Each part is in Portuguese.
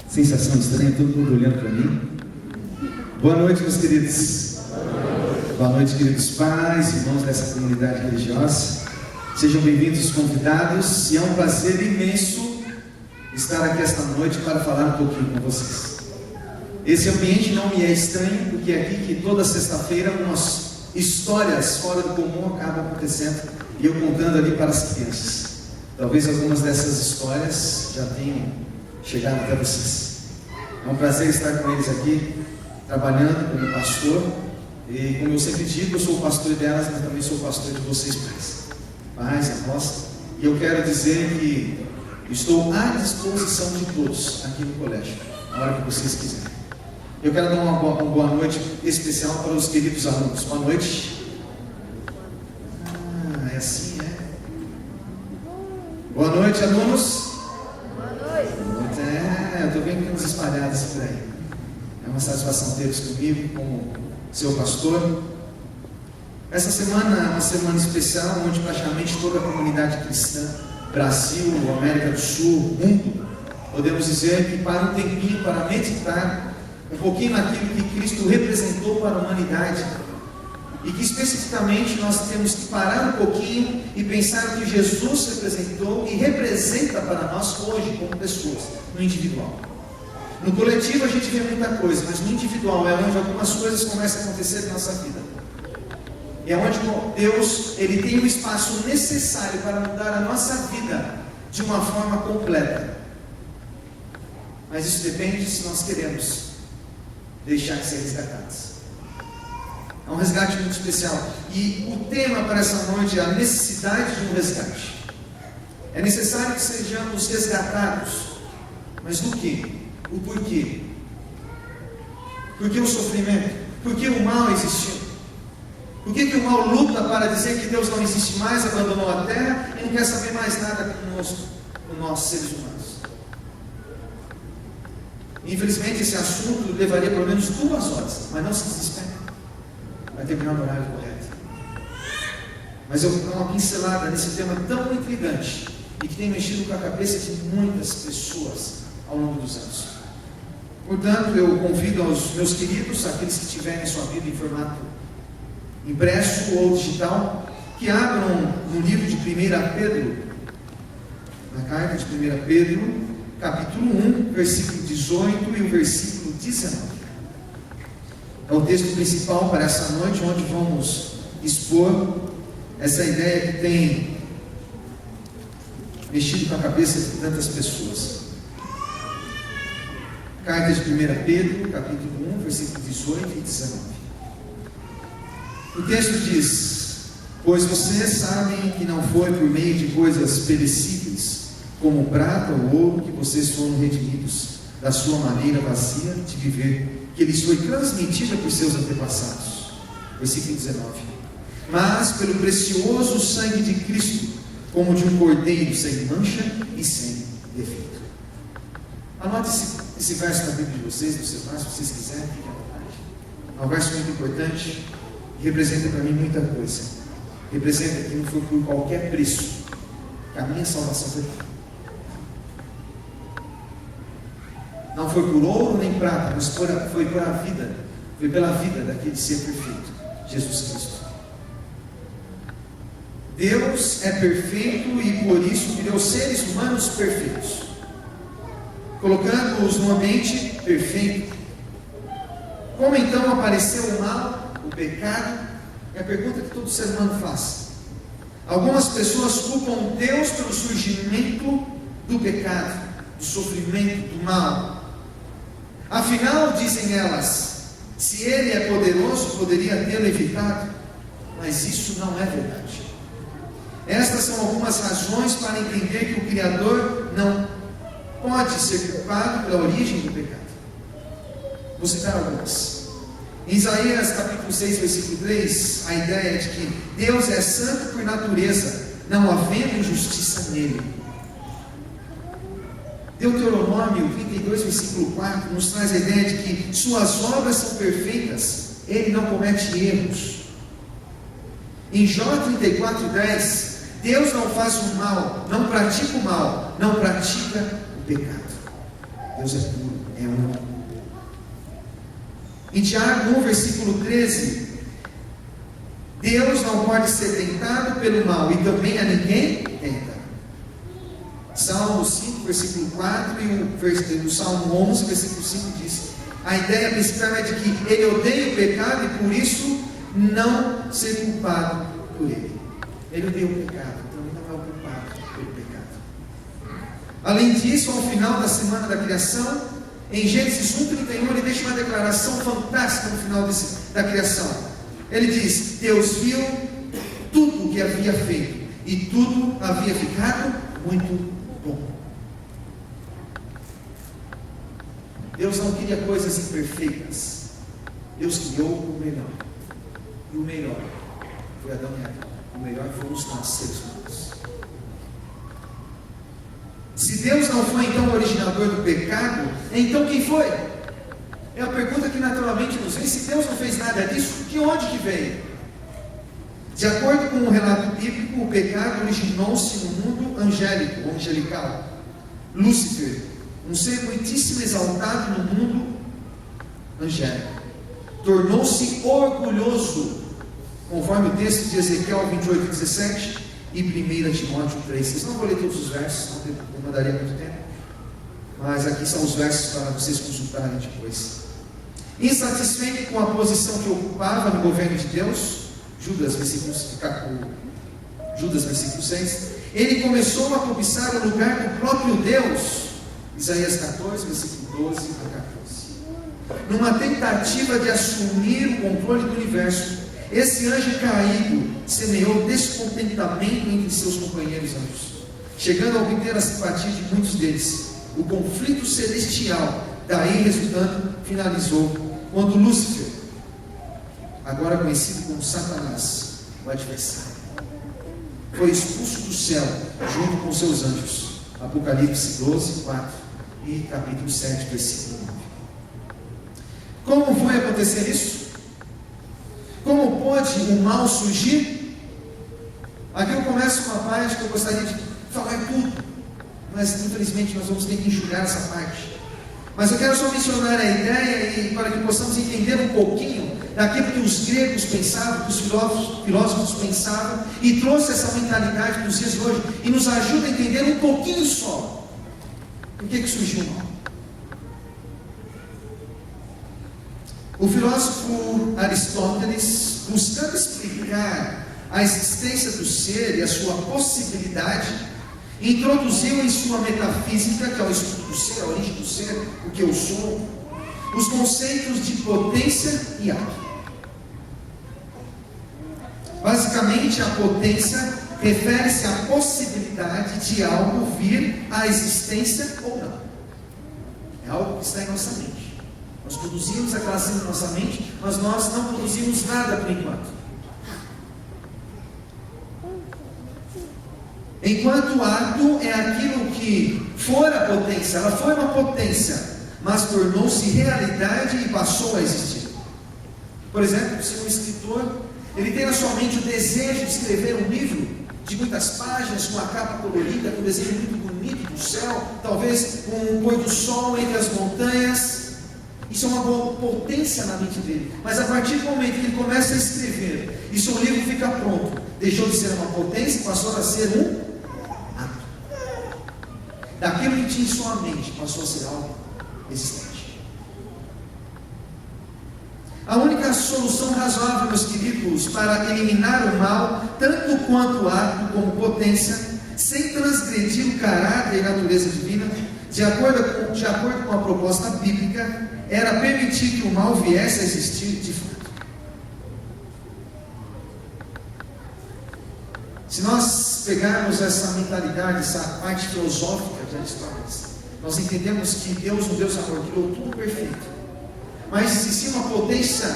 Sensação estranha, todo mundo olhando para mim. Boa noite, meus queridos. Boa noite, queridos pais, irmãos dessa comunidade religiosa. Sejam bem-vindos, convidados, e é um prazer imenso estar aqui esta noite para falar um pouquinho com vocês. Esse ambiente não me é estranho, porque é aqui que toda sexta-feira umas histórias fora do comum acabam acontecendo, e eu contando ali para as crianças. Talvez algumas dessas histórias já tenham chegado até vocês. É um prazer estar com eles aqui, trabalhando como pastor, e como eu sempre digo, eu sou o pastor delas, mas também sou o pastor de vocês pais, avós, e eu quero dizer que estou à disposição de todos aqui no colégio, na hora que vocês quiserem. Eu quero dar uma boa noite especial para os queridos alunos. Boa noite. É assim, é? Boa noite, alunos. Eu estou vendo que temos espalhados por aí. É uma satisfação tê-los comigo como seu pastor. Essa semana é uma semana especial, onde praticamente toda a comunidade cristã, Brasil, América do Sul, mundo, podemos dizer que para um tempinho, para meditar um pouquinho naquilo que Cristo representou para a humanidade, e que especificamente nós temos que parar um pouquinho e pensar o que Jesus representou e representa para nós hoje como pessoas, no individual. No coletivo a gente vê muita coisa, mas no individual é onde algumas coisas começam a acontecer na nossa vida. E é onde Deus ele tem o espaço necessário para mudar a nossa vida de uma forma completa. Mas isso depende se nós queremos deixar de ser resgatados. É um resgate muito especial. E o tema para essa noite é a necessidade de um resgate. É necessário que sejamos resgatados. Mas do quê? O porquê? Por que o sofrimento? Por que o mal existiu? Por que o mal luta para dizer que Deus não existe mais, abandonou a terra e não quer saber mais nada conosco, com nós seres humanos? Infelizmente esse assunto levaria pelo menos 2 horas, mas não se desespere, vai terminar no horário correto. Mas eu vou dar uma pincelada nesse tema tão intrigante e que tem mexido com a cabeça de muitas pessoas ao longo dos anos. Portanto, eu convido aos meus queridos, aqueles que tiverem sua Bíblia em formato impresso ou digital, que abram no livro de 1 Pedro, na carta de 1 Pedro, capítulo 1, versículo 18 e o versículo 19. É o texto principal para essa noite, onde vamos expor essa ideia que tem mexido com a cabeça de tantas pessoas. Carta de 1 Pedro, capítulo 1, versículo 18 e 19. O texto diz: pois vocês sabem que não foi por meio de coisas perecíveis, como prata ou ouro, que vocês foram redimidos da sua maneira vazia de viver, que lhes foi transmitida por seus antepassados. Versículo 19. Mas pelo precioso sangue de Cristo, como de um cordeiro sem mancha e sem defeito. Anote esse verso na Bíblia de vocês, no celular, se vocês quiserem, fiquem à vontade. É um verso muito importante e representa para mim muita coisa. Representa que não foi por qualquer preço que a minha salvação foi feita. Não foi por ouro nem prata, mas foi pela vida, foi pela vida daquele ser perfeito, Jesus Cristo. Deus é perfeito e por isso criou seres humanos perfeitos, colocando-os num ambiente perfeito. Como então apareceu o mal, o pecado? É a pergunta que todo ser humano faz. Algumas pessoas culpam Deus pelo surgimento do pecado, do sofrimento, do mal. Afinal, dizem elas, se Ele é poderoso, poderia tê-lo evitado. Mas isso não é verdade. Estas são algumas razões para entender que o Criador não pode ser culpado pela origem do pecado. Vou citar algumas. Em Isaías capítulo 6, versículo 3, a ideia é de que Deus é santo por natureza, não havendo injustiça nele. Deuteronômio 32, versículo 4, nos traz a ideia de que suas obras são perfeitas, ele não comete erros. Em Jó 34, 10, Deus não faz o mal, não pratica o mal, não pratica o pecado. Deus é puro, é único. Em Tiago 1, versículo 13, Deus não pode ser tentado pelo mal, e também a ninguém tenta. Salmo 5, versículo 4 e o Salmo 11, versículo 5 diz: a ideia principal é de que ele odeia o pecado e por isso não ser culpado por ele. Ele odeia o pecado, então ele não é o culpado pelo pecado. Além disso, ao final da semana da criação, em Gênesis 1:31, ele deixa uma declaração fantástica no final da criação. Ele diz: Deus viu tudo o que havia feito, e tudo havia ficado muito bom. Deus não queria coisas imperfeitas. Deus criou o melhor. E o melhor foi Adão e Eva. O melhor fomos nós, seres humanos. Se Deus não foi então o originador do pecado, então quem foi? É a pergunta que naturalmente nos vem. Se Deus não fez nada disso, de onde que veio? De acordo com o relato bíblico, o pecado originou-se no mundo angélico, ou angelical. Lúcifer, um ser muitíssimo exaltado no mundo angélico, tornou-se orgulhoso, conforme o texto de Ezequiel 28:17 e 1 Timóteo 3. Vocês não vou ler todos os versos, não demandaria muito tempo, mas aqui são os versos para vocês consultarem depois. Insatisfeito com a posição que ocupava no governo de Deus, Judas, versículo 6, ele começou a cobiçar o lugar do próprio Deus. Isaías 14, versículo 12 a 14. Numa tentativa de assumir o controle do universo, esse anjo caído semeou descontentamento entre seus companheiros anjos, chegando a obter a simpatia de muitos deles. O conflito celestial, daí resultando, finalizou quando Lúcifer, agora conhecido como Satanás, o adversário, foi expulso do céu junto com seus anjos. Apocalipse 12, 4 e capítulo 7, versículo 9. Como foi acontecer isso? Como pode o mal surgir? Aqui eu começo com uma parte que eu gostaria de falar tudo, mas infelizmente nós vamos ter que enxugar essa parte. Mas eu quero só mencionar a ideia e para que possamos entender um pouquinho daquilo que os gregos pensavam, que os filósofos pensavam, e trouxe essa mentalidade dos dias de hoje, e nos ajuda a entender um pouquinho só por que surgiu o mal. O filósofo Aristóteles, buscando explicar a existência do ser e a sua possibilidade, introduziu em sua metafísica, que é o estudo do ser, a origem do ser, o que eu sou, os conceitos de potência e ato. Basicamente, a potência refere-se à possibilidade de algo vir à existência ou não. É algo que está em nossa mente. Nós produzimos aquela cena em nossa mente, mas nós não produzimos nada por enquanto. Enquanto o ato é aquilo que for a potência, ela foi uma potência, mas tornou-se realidade e passou a existir. Por exemplo, se um escritor, ele tem na sua mente o desejo de escrever um livro de muitas páginas, com uma capa colorida, com um desenho muito bonito do céu, talvez com um pôr do sol entre as montanhas. Isso é uma boa potência na mente dele. Mas a partir do momento que ele começa a escrever e seu livro fica pronto, deixou de ser uma potência e passou a ser um ato. Daquilo que tinha em sua mente, passou a ser algo existente. A única solução razoável, meus queridos, para eliminar o mal, tanto quanto ato como potência, sem transgredir o caráter e a natureza divina, de acordo com a proposta bíblica, era permitir que o mal viesse a existir de fato. Se nós pegarmos essa mentalidade, essa parte filosófica de Aristóteles, nós entendemos que Deus, um Deus amor, criou tudo perfeito. Mas existia uma potência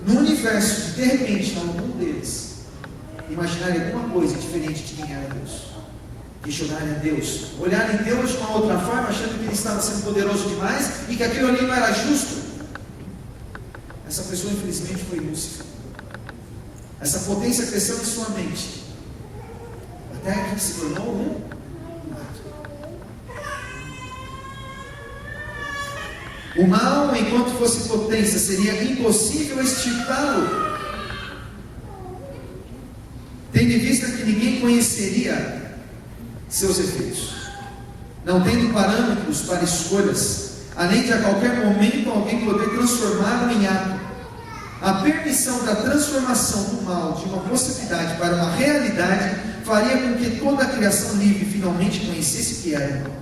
no universo de repente, em algum deles, imaginar alguma coisa diferente de quem era Deus. Questionarem a Deus, olharem Deus de uma outra forma, achando que Ele estava sendo poderoso demais e que aquilo ali não era justo. Essa pessoa, infelizmente, foi Lúcifer. Essa potência cresceu em sua mente, até que se tornou um ato. O mal, enquanto fosse potência, seria impossível extirpá-lo, tendo em vista que ninguém conheceria seus efeitos, não tendo parâmetros para escolhas, além de a qualquer momento alguém poder transformá-lo em ato. A permissão da transformação do mal de uma possibilidade para uma realidade faria com que toda a criação livre finalmente conhecesse o que era o mal.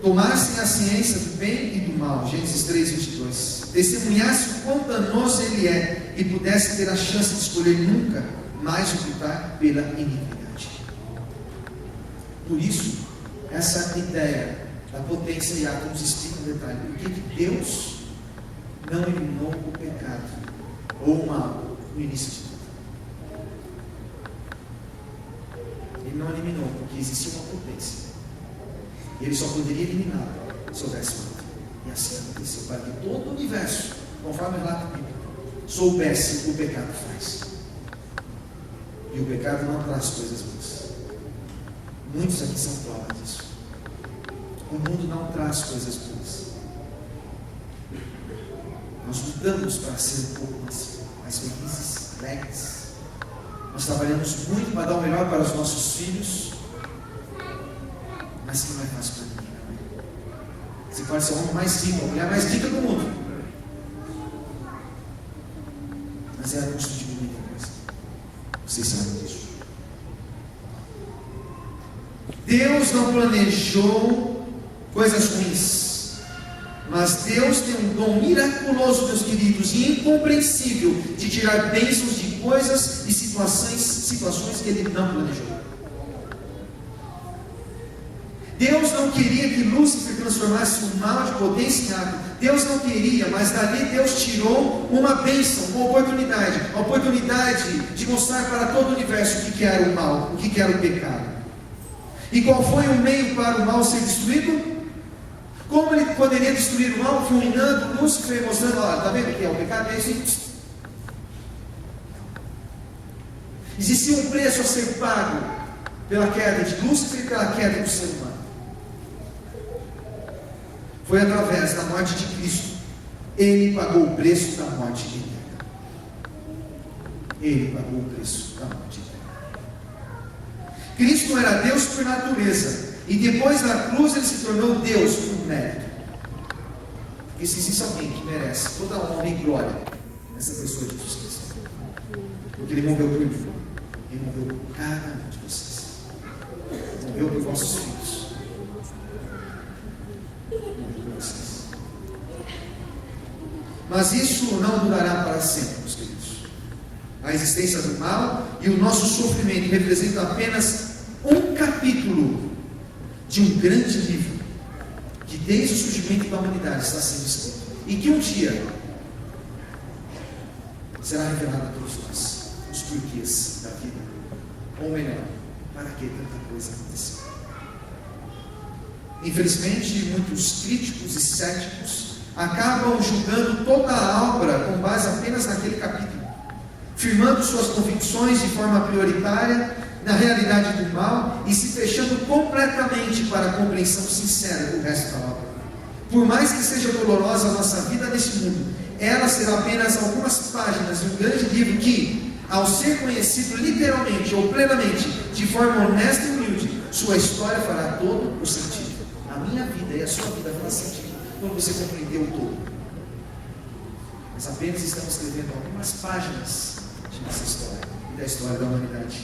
Tomassem a ciência do bem e do mal, Gênesis 3, 22, testemunhasse o quão danoso ele é e pudesse ter a chance de escolher nunca mais optar pela iniquidade. Por isso, essa ideia da potência e ato nos explica um detalhe: por que Deus não eliminou o pecado ou o mal no início de tudo? Ele não eliminou porque existia uma potência. Ele só poderia eliminar se houvesse um ato. E assim aconteceu, para que todo o universo, conforme o relato bíblico, soubesse o que o pecado faz. E o pecado não traz coisas boas. Muitos aqui são prova disso. O mundo não traz coisas boas. Nós lutamos para ser um pouco mais felizes, alegres. Nós trabalhamos muito para dar o melhor para os nossos filhos, mas que não é fácil para ninguém. Você pode ser o homem mais rico, a mulher mais rica do mundo, mas é a custo de muita coisa. Vocês sabem disso. Deus não planejou coisas ruins, mas Deus tem um dom miraculoso, meus queridos, e incompreensível de tirar bênçãos de coisas e situações que Ele não planejou. Deus não queria que Lúcifer transformasse o mal de potência em ato. Deus não queria, mas dali Deus tirou uma bênção, uma oportunidade, a oportunidade de mostrar para todo o universo o que era o mal, o que era o pecado. E qual foi o meio para o mal ser destruído? Como ele poderia destruir o mal? Fulminando Lúcifer, mostrando: olha, está vendo o que é o pecado? É isso. Existia um preço a ser pago pela queda de Lúcifer e pela queda do ser humano. Foi através da morte de Cristo. Ele pagou o preço da morte eterna. Ele pagou o preço da morte eterna. Cristo era Deus por natureza, e depois da cruz ele se tornou Deus por mérito. Porque se existe alguém que merece toda a honra e glória, essa pessoa é Jesus Cristo. Porque ele morreu por mim, ele morreu por cada um de vocês, morreu por vossos filhos. Mas isso não durará para sempre, meus queridos. A existência do mal e o nosso sofrimento representam apenas um capítulo de um grande livro que desde o surgimento da humanidade está sendo escrito, e que um dia será revelado a todos nós, os porquês da vida, ou melhor, para que tanta coisa aconteceu. Infelizmente, muitos críticos e céticos acabam julgando toda a obra com base apenas naquele capítulo, firmando suas convicções de forma prioritária na realidade do mal e se fechando completamente para a compreensão sincera do resto da obra. Por mais que seja dolorosa a nossa vida nesse mundo, ela será apenas algumas páginas de um grande livro que, ao ser conhecido literalmente ou plenamente, de forma honesta e humilde, sua história fará todo o sentido. A minha vida e a sua vida fará sentido quando você compreendeu o todo. Mas apenas estamos escrevendo algumas páginas de nossa história e da história da humanidade.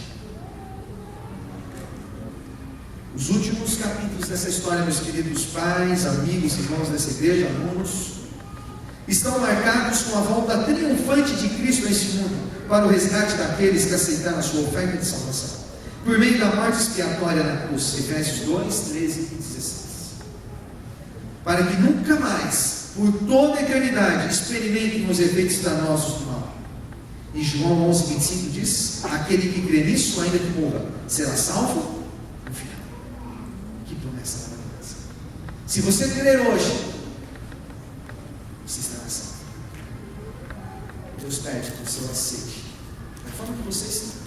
Os últimos capítulos dessa história, meus queridos pais, amigos, irmãos dessa igreja, alunos, estão marcados com a volta triunfante de Cristo nesse mundo, para o resgate daqueles que aceitaram a sua oferta de salvação, por meio da morte expiatória na cruz, Efésios 2, 13 e 16. Para que nunca mais, por toda a eternidade, experimentem os efeitos danosos do mal. E João 11, 25 diz: aquele que crê nisso, ainda que morra, será salvo no final. Que promessa maravilhosa! Se você crer hoje, você estará salvo. Deus pede que você o aceite da forma que você está.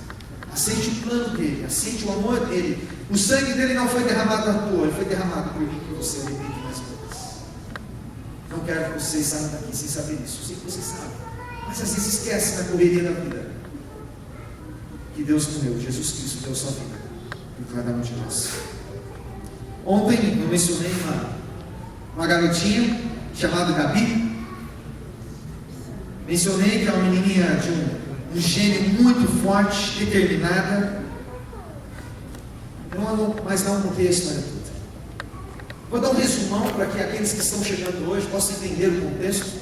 Aceite o plano dele, aceite o amor dele, O sangue dele não foi derramado à toa, ele foi derramado por mim e por você. Repito mais uma vez. Não quero que vocês saiam daqui sem saber isso. Eu sei que vocês sabem, mas às vezes esquecem na correria da vida que Deus morreu, Jesus Cristo deu sua vida por cada um de nós. Ontem eu mencionei uma garotinha chamada Gabi. Mencionei que é uma menininha de um gênio muito forte, determinada. Mas não contei a história toda. Vou dar um resumão para que aqueles que estão chegando hoje possam entender o contexto.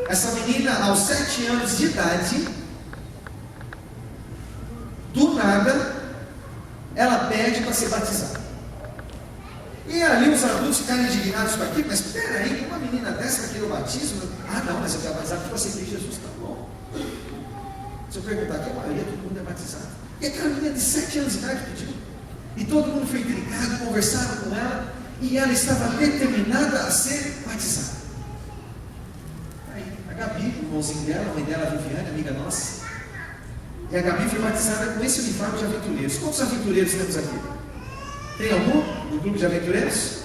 Essa menina, aos 7 anos de idade, do nada, ela pede para ser batizada. E ali os adultos ficaram indignados com aquilo, mas peraí, uma menina dessa vai querer o batismo? Ah não, mas eu quero batizar porque você aceitar Jesus, tá bom. Se eu perguntar aqui, a maioria, todo mundo é batizado. E aquela menina de 7 anos de idade pediu. E todo mundo foi intrigado, conversaram com ela, e ela estava determinada a ser batizada. Aí, a Gabi, o irmãozinho dela, a mãe dela, a Viviane, amiga nossa, e a Gabi foi batizada com esse uniforme de aventureiros. Quantos aventureiros temos aqui? Tem algum no clube de aventureiros?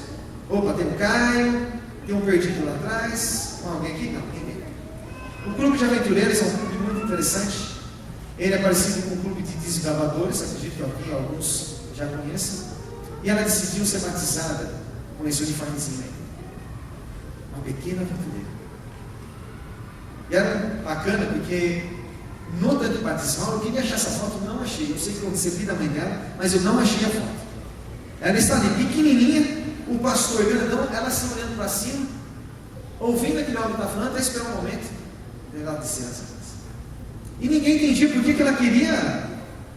Opa, tem o Caio, tem um perdido lá atrás. Alguém aqui? Não, ninguém. O clube de aventureiros é um clube muito interessante. Ele é parecido com o clube de desbravadores, acredito que aqui alguns já conheçam. E ela decidiu ser batizada com esse uniformezinho aí. Uma pequena aventureira. E era bacana porque no tanto batismal eu queria achar essa foto, não achei. Eu sei que eu recebi da mãe dela, mas eu não achei a foto. Ela está ali pequenininha, o pastor grandão, ela se olhando para cima, ouvindo aquele homem está falando, até esperar um momento ela descer as asas. E ninguém entendia por que ela queria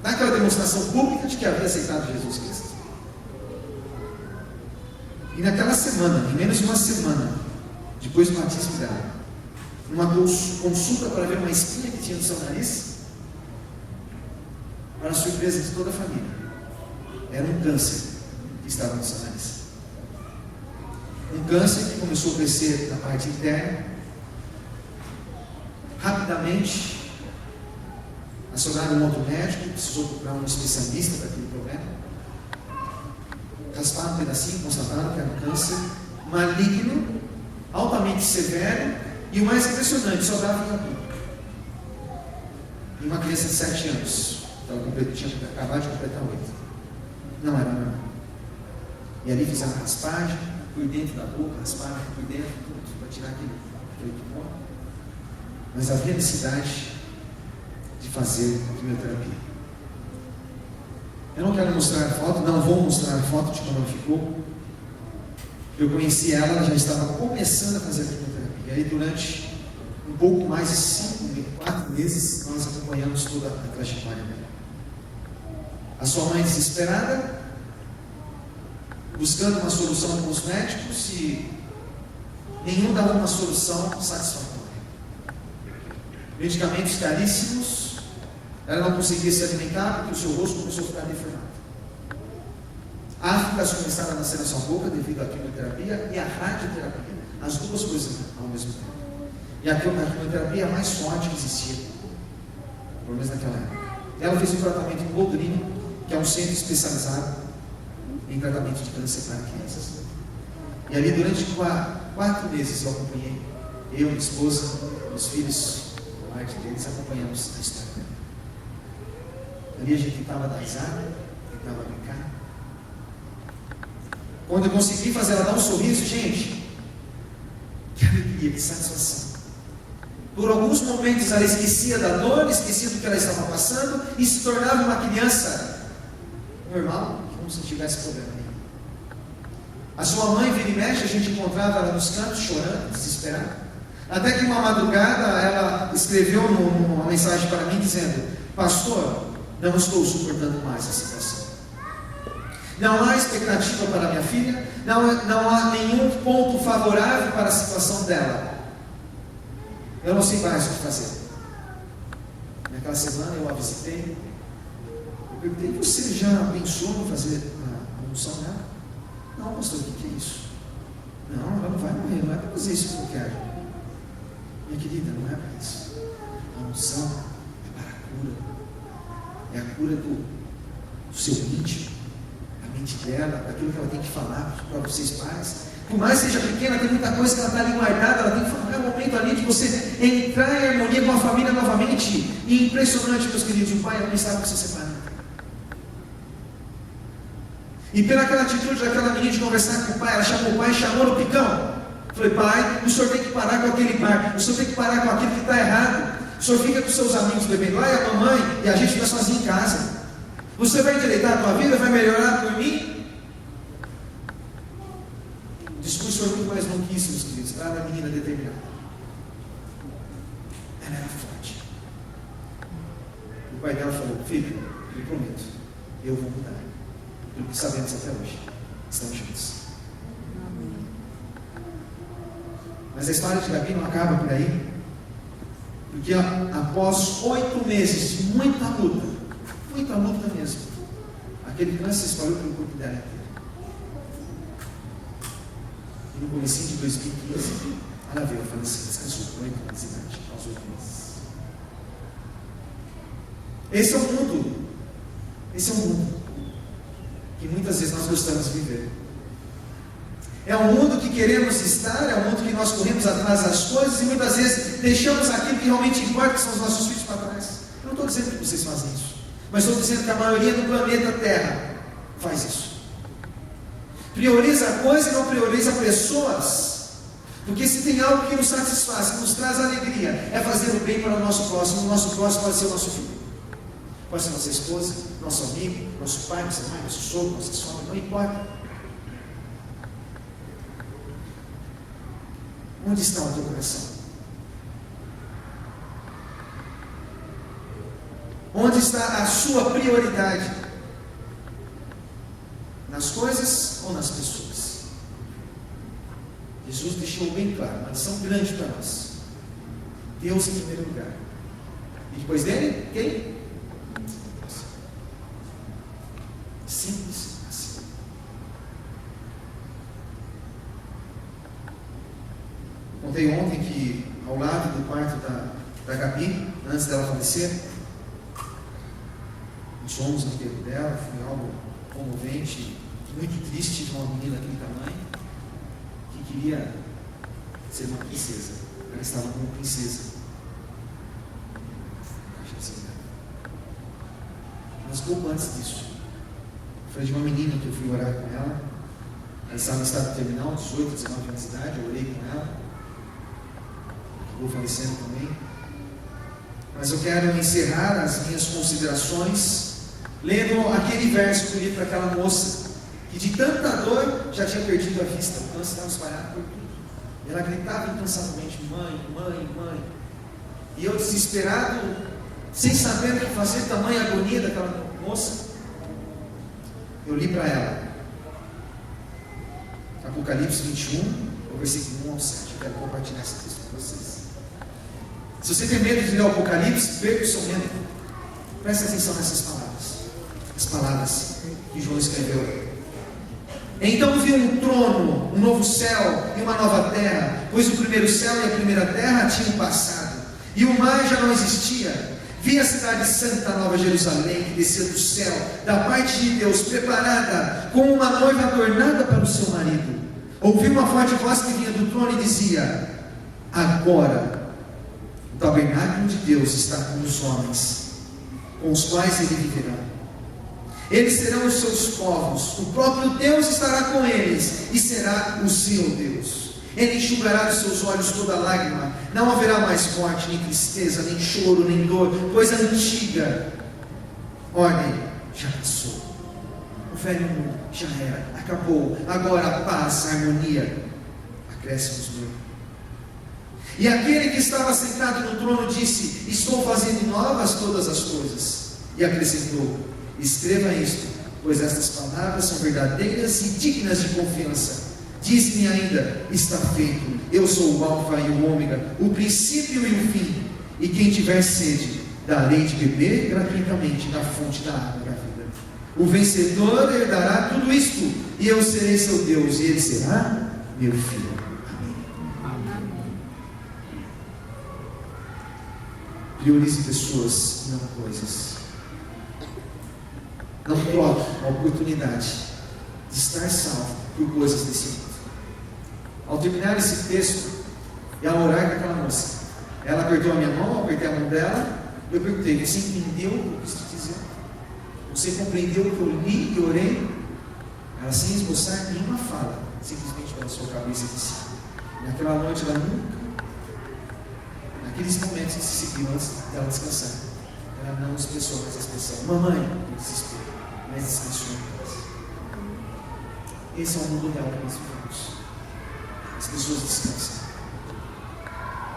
dar aquela demonstração pública de que havia aceitado Jesus Cristo. E naquela semana, em menos de uma semana, depois do batismo dela, numa consulta para ver uma espinha que tinha no seu nariz, para a surpresa de toda a família, era um câncer que estava no seu nariz. Um câncer que começou a crescer na parte interna. Rapidamente acionaram um outro médico, precisou procurar um especialista para aquele problema. Rasparam um pedacinho, constataram que era um câncer maligno, altamente severo, e o mais impressionante, só dava em adulto. E uma criança de 7 anos, ela tinha acabado de completar 8. Não era normal. E ali fizeram raspagem por dentro da boca, rasparam por dentro, tudo, para tirar aquele tumor. Mas havia necessidade de fazer a quimioterapia. Eu não quero mostrar a foto, não vou mostrar a foto de como ela ficou. Eu conheci ela, ela já estava começando a fazer a quimioterapia. E aí durante um pouco mais de 4 meses, nós acompanhamos toda a trajetória dela. A sua mãe desesperada, buscando uma solução com os médicos, e nenhum dava uma solução satisfatória. Medicamentos caríssimos, ela não conseguia se alimentar porque o seu rosto começou a ficar deformado. Áfricas começaram a nascer na sua boca devido à quimioterapia e à radioterapia, as duas coisas ao mesmo tempo. E a quimioterapia mais forte que existia, pelo menos naquela época. Ela fez um tratamento em Londrina, que é um centro especializado em tratamento de câncer para crianças. E ali durante 4 meses eu acompanhei, eu, minha esposa, meus filhos, a parte deles, acompanhamos a história dela. Ali a gente tentava dar risada, tentava brincar. Quando eu consegui fazer ela dar um sorriso, gente, que alegria, que satisfação. Por alguns momentos ela esquecia da dor, esquecia do que ela estava passando e se tornava uma criança normal, como se não tivesse problema nenhum. A sua mãe, vira e mexe, a gente encontrava ela nos cantos chorando, desesperada. Até que uma madrugada ela escreveu uma mensagem para mim dizendo: pastor, não estou suportando mais a situação. Não há expectativa para minha filha, não há nenhum ponto favorável para a situação dela. Eu não sei mais o que fazer. Naquela semana eu a visitei. Eu perguntei: você já pensou em fazer a unção dela? Não, pastor, o que é isso? Não, ela não vai morrer, não é para fazer isso que eu quero. Minha querida, não é para isso. A unção é para a cura. É a cura do seu íntimo. mente dela, daquilo que ela tem que falar para vocês pais. Por mais que seja pequena, tem muita coisa que ela está ali guardada, ela tem que falar. É o momento ali de você entrar em harmonia com a família novamente. E impressionante, meus queridos, o pai e a mãe estavam se separando. E pelaquela atitude daquela menina de conversar com o pai, ela chamou o pai e chamou no picão. Falei, pai, o senhor tem que parar com aquele bar, o senhor tem que parar com aquilo que está errado. O senhor fica com seus amigos bebendo lá e a mamãe e a gente fica sozinho em casa. Você vai endireitar a tua vida, vai melhorar por mim? O discurso foi muito mais longo que isso, meus queridos. Para a menina determinada. Ela era forte. O pai dela falou, filho, eu prometo, eu vou mudar. Do que sabemos até hoje. Estamos juntos. Mas a história de Gabi não acaba por aí. Porque após 8 meses de muita luta mesmo, aquele câncer se espalhou pelo corpo dela inteiro. E no comecinho de 2015, ela veio a falecer, descansou com 8 anos de idade, aos 8 meses. Esse é o mundo. Esse é o mundo que muitas vezes nós gostamos de viver. É um mundo que queremos estar, é um mundo que nós corremos atrás das coisas e muitas vezes deixamos aquilo que realmente importa, que são os nossos filhos, para trás. Eu não estou dizendo que vocês fazem isso, mas estou dizendo que a maioria do planeta Terra faz isso. Prioriza a coisa e não prioriza pessoas. Porque se tem algo que nos satisfaz, que nos traz alegria, é fazer o bem para o nosso próximo. O nosso próximo pode ser o nosso filho, pode ser nossa esposa, nosso amigo, nosso pai, nossa mãe, nosso sogro, nossa sogra, não importa. Onde está o teu coração? Onde está a sua prioridade? Nas coisas ou nas pessoas? Jesus deixou bem claro, uma lição grande para nós. Deus em primeiro lugar. E depois dele, quem? Simples assim. Contei ontem que ao lado do quarto da Gabi, antes dela falecer, nós fomos no enterro dela, foi algo comovente, muito triste de uma menina daquele tamanho, que queria ser uma princesa. Ela estava como princesa. Mas pouco antes disso, foi de uma menina que eu fui orar com ela. Ela estava em estado terminal, 18, 19 anos de idade, eu orei com ela. Acabou falecendo também. Mas eu quero encerrar as minhas considerações lendo aquele verso que eu li para aquela moça que de tanta dor já tinha perdido a vista, o câncer estava espalhado por tudo. E ela gritava incansavelmente, mãe, mãe, mãe. E eu desesperado, sem saber o que fazer, tamanha agonia daquela moça, eu li para ela Apocalipse 21, o versículo 1 ao 7. Eu quero compartilhar esse texto com vocês. Se você tem medo de ler o Apocalipse, perca o seu medo. Preste atenção nessas palavras. As palavras que João escreveu. Então vi um trono, um novo céu e uma nova terra, pois o primeiro céu e a primeira terra tinham passado, e o mar já não existia. Vi a cidade santa, Nova Jerusalém, que descia do céu, da parte de Deus, preparada como uma noiva adornada para o seu marido. Ouvi uma forte voz que vinha do trono e dizia: agora o tabernáculo de Deus está com os homens, com os quais ele viverá. Eles serão os seus povos, o próprio Deus estará com eles e será o seu Deus. Ele enxugará dos seus olhos toda lágrima, não haverá mais morte, nem tristeza, nem choro, nem dor, pois a antiga ordem já passou. O velho mundo já era, acabou. Agora a paz, a harmonia, acresce-nos no. E aquele que estava sentado no trono disse: estou fazendo novas todas as coisas. E acrescentou: escreva isto, pois estas palavras são verdadeiras e dignas de confiança. Diz-me ainda: está feito. Eu sou o Alfa e o Ômega, o princípio e o fim. E quem tiver sede, darei de beber gratuitamente da fonte da água da vida. O vencedor herdará tudo isto, e eu serei seu Deus, e ele será meu filho. Amém. Priorize pessoas, não coisas. Não troque a oportunidade de estar salvo por coisas desse mundo. Ao terminar esse texto, e ao orar com aquela moça, ela apertou a minha mão, eu apertei a mão dela, eu perguntei: você entendeu o que eu quis te dizer? Você compreendeu o que eu li e orei? Ela, sem esboçar nenhuma fala, simplesmente balançou a cabeça de si. Naquela noite ela nunca, naqueles momentos que se seguiu antes dela descansar, ela não expressou mais a expressão mamãe, no desespero, mas descansou em casa. Esse é o mundo real que nós vivemos. As pessoas descansam.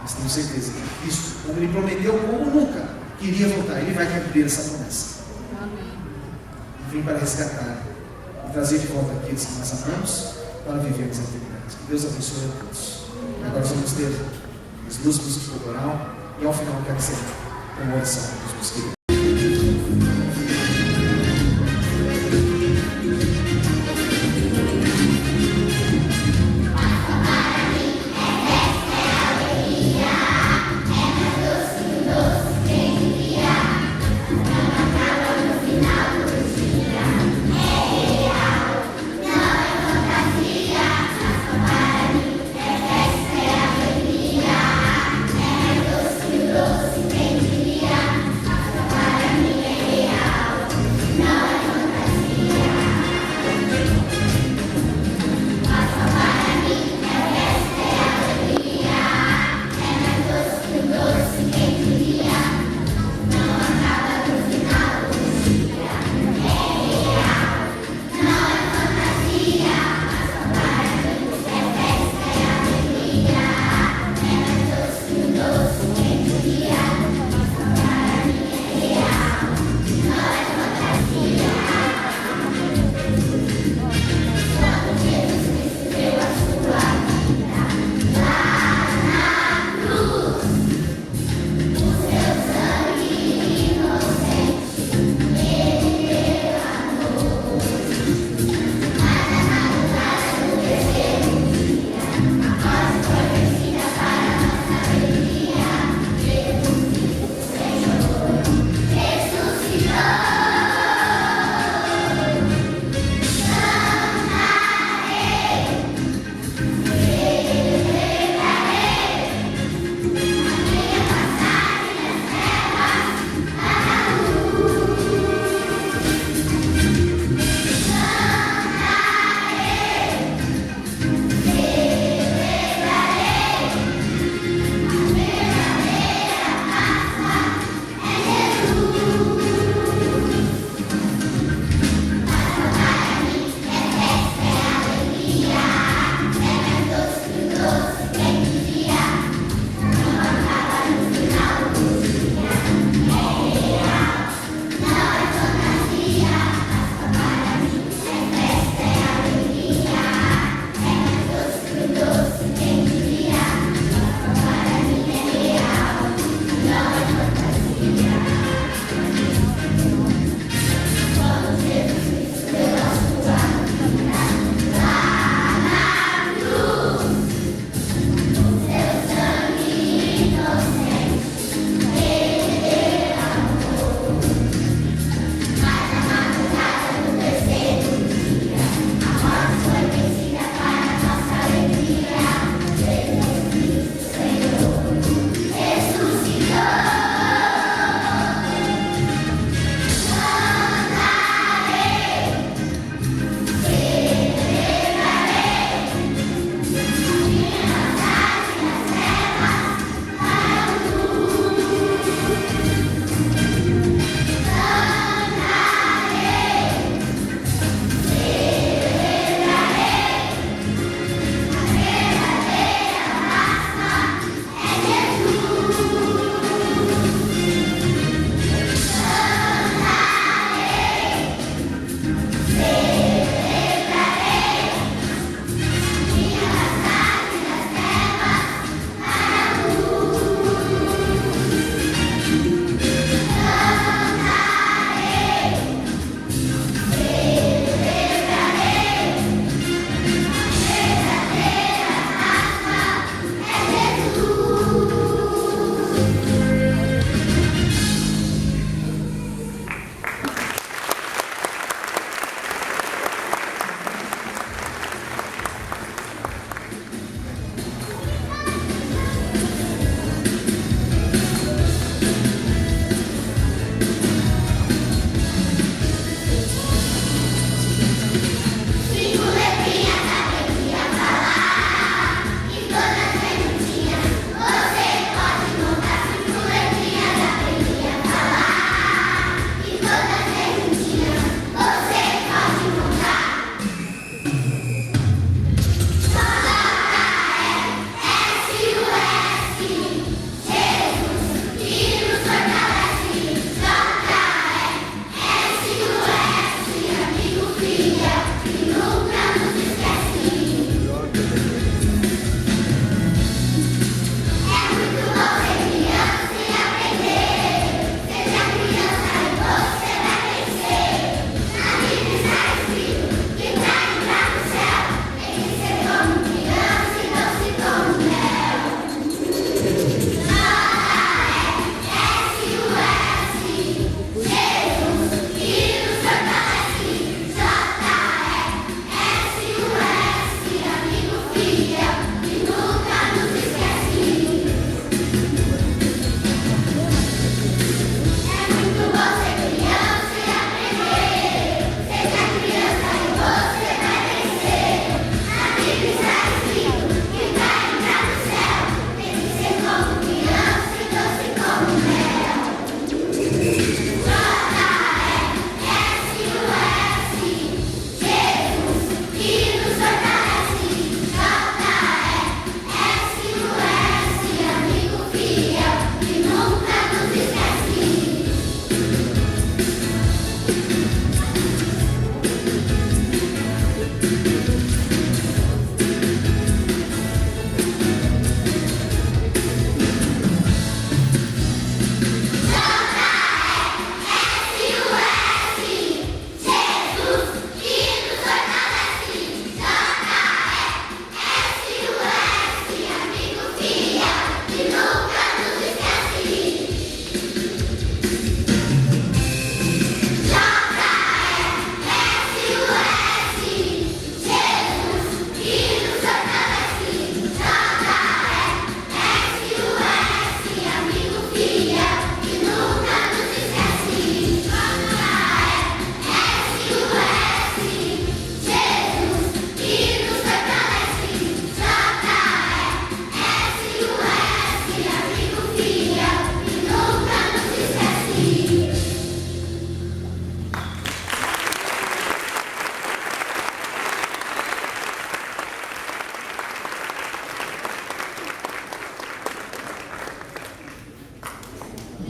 Mas tenho certeza que Cristo, como Ele prometeu, como nunca, queria voltar. Ele vai cumprir essa promessa. Amém. E vem para resgatar e trazer de volta aqueles que nós amamos para vivermos a eternidade. Que Deus abençoe a todos. Agora vamos ter as duas músicas do coral e ao final quero ser uma oração dos meus queridos.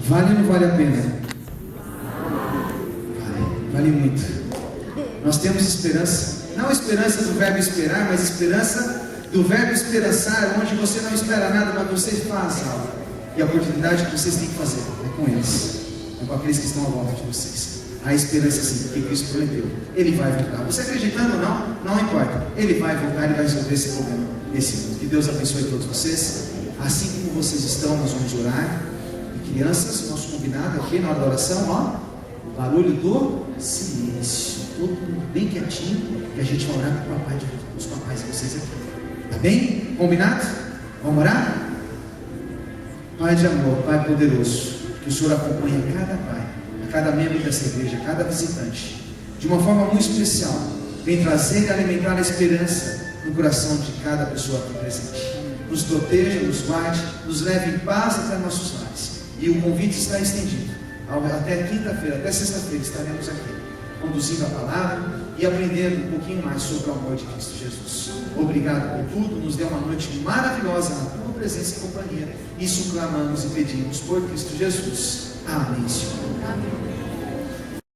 Vale ou não vale a pena? Vale muito. Nós temos esperança, não esperança do verbo esperar, mas esperança do verbo esperançar, onde você não espera nada, mas você faz algo. E a oportunidade que vocês têm que fazer é com eles, é com aqueles que estão à volta de vocês. A esperança sim, porque Cristo prometeu, Ele vai voltar. Você acreditando ou não, não importa. Ele vai voltar e vai resolver esse problema desse mundo. Que Deus abençoe todos vocês. Assim como vocês estão, nós vamos orar. E crianças, nosso combinado aqui na hora da oração, ó, o barulho do silêncio. Todo mundo bem quietinho, e a gente vai orar com o papai, os papais de vocês aqui. Tá bem? Combinado? Vamos orar? Pai de amor, Pai poderoso, que o Senhor acompanhe a cada pai, a cada membro dessa igreja, a cada visitante, de uma forma muito especial. Vem trazer e alimentar a esperança no coração de cada pessoa aqui presente. Nos proteja, nos guarde, nos leve em paz até nossos lares. E o convite está estendido. Até quinta-feira, até sexta-feira estaremos aqui, conduzindo a palavra e aprendendo um pouquinho mais sobre o amor de Cristo Jesus. Obrigado por tudo, nos dê uma noite maravilhosa na tua presença e companhia. Isso clamamos e pedimos por Cristo Jesus. Amém, Senhor. Amém.